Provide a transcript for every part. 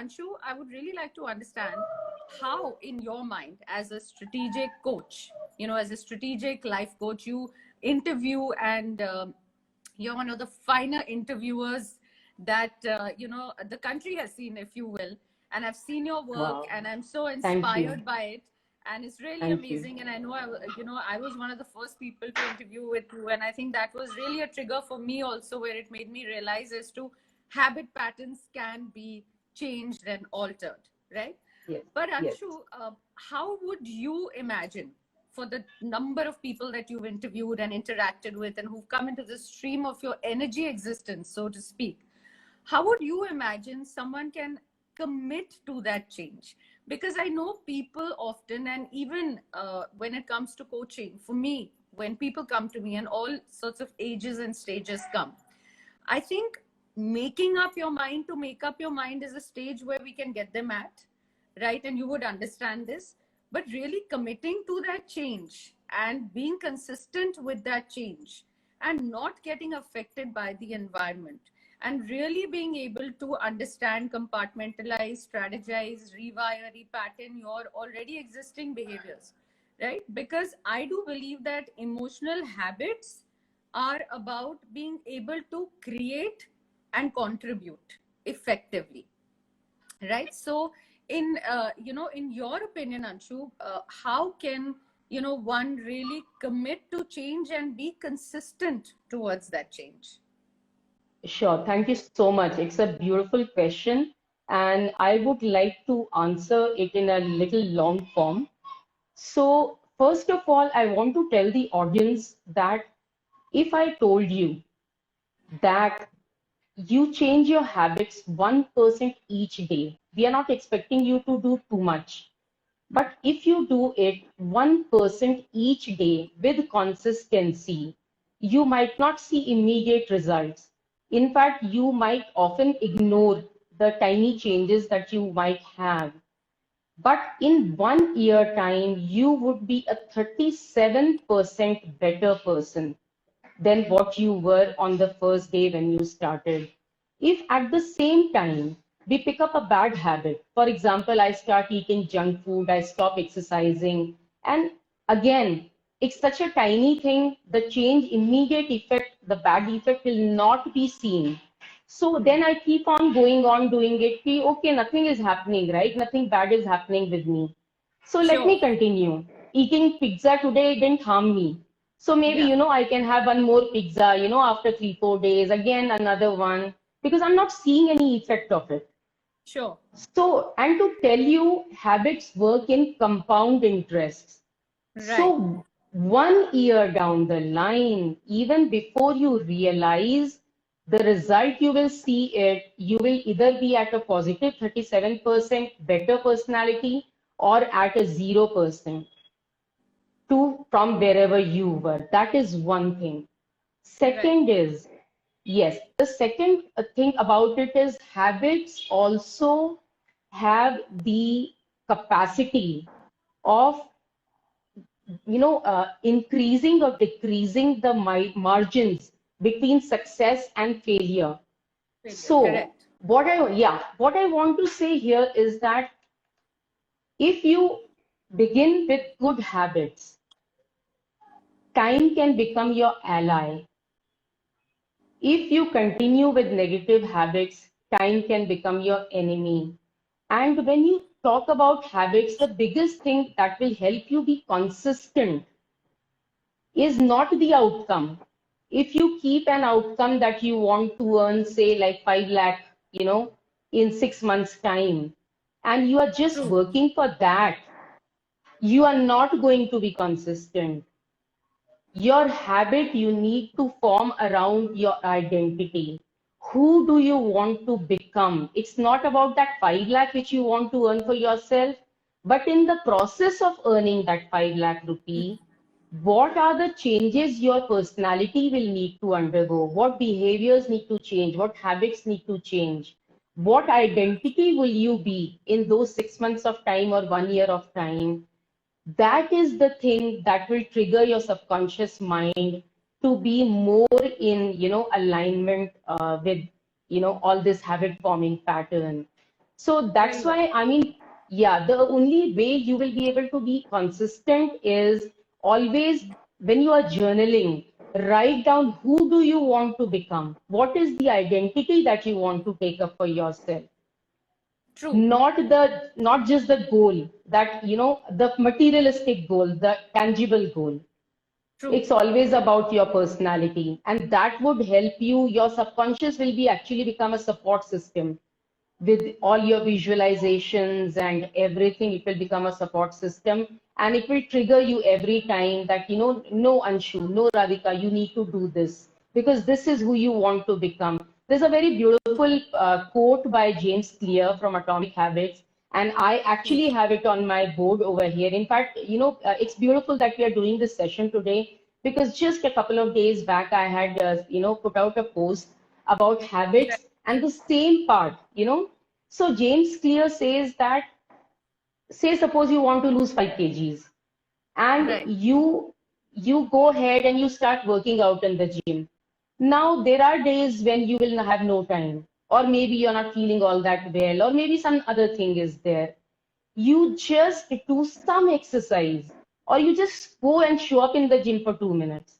Anshu, I would really like to understand how, in your mind, as a strategic coach, as a strategic life coach, you interview and you're one of the finer interviewers that, the country has seen, if you will. And I've seen your work Wow. and I'm so Thank you. inspired by it. And it's really Thank you. amazing. And I know, I was one of the first people to interview with you. And I think that was really a trigger for me also, where it made me realize as to habit patterns can be changed and altered, right? Yes. But Yes. Anshu, how would you imagine, for the number of people that you've interviewed and interacted with and who've come into the stream of your energy existence, so to speak, how would you imagine someone can commit to that change? Because I know people often, and even when it comes to coaching, for me, when people come to me and all sorts of ages and stages come, I think making up your mind to make up your mind is a stage where we can get them at, right? And you would understand this. But really committing to that change and being consistent with that change and not getting affected by the environment and really being able to understand, compartmentalize, strategize, rewire, repattern your already existing behaviors, right? Because I do believe that emotional habits are about being able to create and contribute effectively, right? So in your opinion, Anshu, how can one really commit to change and be consistent towards that change? Sure. Thank you so much. It's a beautiful question, and I would like to answer it in a little long form. So, first of all, I want to tell the audience that if I told you that you change your habits 1% each day, we are not expecting you to do too much. But if you do it 1% each day with consistency, you might not see immediate results. In fact, you might often ignore the tiny changes that you might have. But in 1 year time, you would be a 37% better person than what you were on the first day when you started. If at the same time we pick up a bad habit, for example, I start eating junk food, I stop exercising, and again, it's such a tiny thing, the change, immediate effect, the bad effect will not be seen. So then I keep on going on doing it. Okay, nothing is happening, right? Nothing bad is happening with me. So let Sure. me continue. Eating pizza today didn't harm me. So maybe, Yeah. I can have one more pizza, after 3, 4 days, again another one, because I'm not seeing any effect of it. Sure. So, and to tell you, habits work in compound interests. Right. So, 1 year down the line, even before you realize the result, you will see it, you will either be at a positive 37% better personality or at a 0% to from wherever you were. That is one thing. Right. Second is, yes, the second thing about it is habits also have the capacity of, increasing or decreasing the margins between success and failure. Failure. So, Correct. what I want to say here is that if you begin with good habits, time can become your ally. If you continue with negative habits, time can become your enemy. And when you talk about habits, the biggest thing that will help you be consistent is not the outcome. If you keep an outcome that you want to earn, say like 5 lakh, in 6 months' time, and you are just True. working for that, you are not going to be consistent. Your habit you need to form around your identity. Who do you want to become? It's not about that 5 lakh which you want to earn for yourself, but in the process of earning that 5 lakh rupee, what are the changes your personality will need to undergo? What behaviors need to change? What habits need to change? What identity will you be in those 6 months of time or 1 year of time? That is the thing that will trigger your subconscious mind to be more in alignment with all this habit forming pattern. So Very that's well. why, I mean, yeah, the only way you will be able to be consistent is always when you are journaling, write down who do you want to become? What is the identity that you want to take up for yourself? True. Not just the goal that, the materialistic goal, the tangible goal. True. It's always about your personality, and that would help you. Your subconscious will be actually become a support system with all your visualizations and everything. It will become a support system, and it will trigger you every time that, no, Anshu, no, Radhika, you need to do this because this is who you want to become. There's a very beautiful quote by James Clear from Atomic Habits, and I True. actually have it on my board over here. In fact, it's beautiful that we are doing this session today because just a couple of days back, I had, put out a post about Right. habits and the same part, So James Clear says that, say, suppose you want to lose 5 kgs and Right. you go ahead and you start working out in the gym. Now there are days when you will have no time, or maybe you're not feeling all that well, or maybe some other thing is there. You just do some exercise, or you just go and show up in the gym for 2 minutes.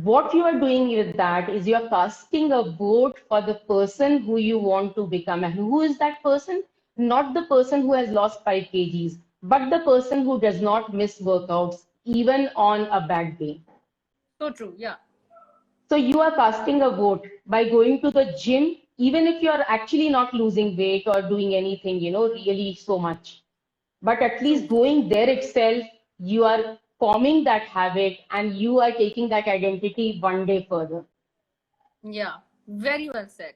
What you are doing with that is you're casting a vote for the person who you want to become. And who is that person? Not the person who has lost 5 kgs, but the person who does not miss workouts even on a bad day. So true. Yeah. So you are casting a vote by going to the gym, even if you're actually not losing weight or doing anything, really so much. But at least True. going there itself, you are forming that habit and you are taking that identity one day further. Yeah. Very well said.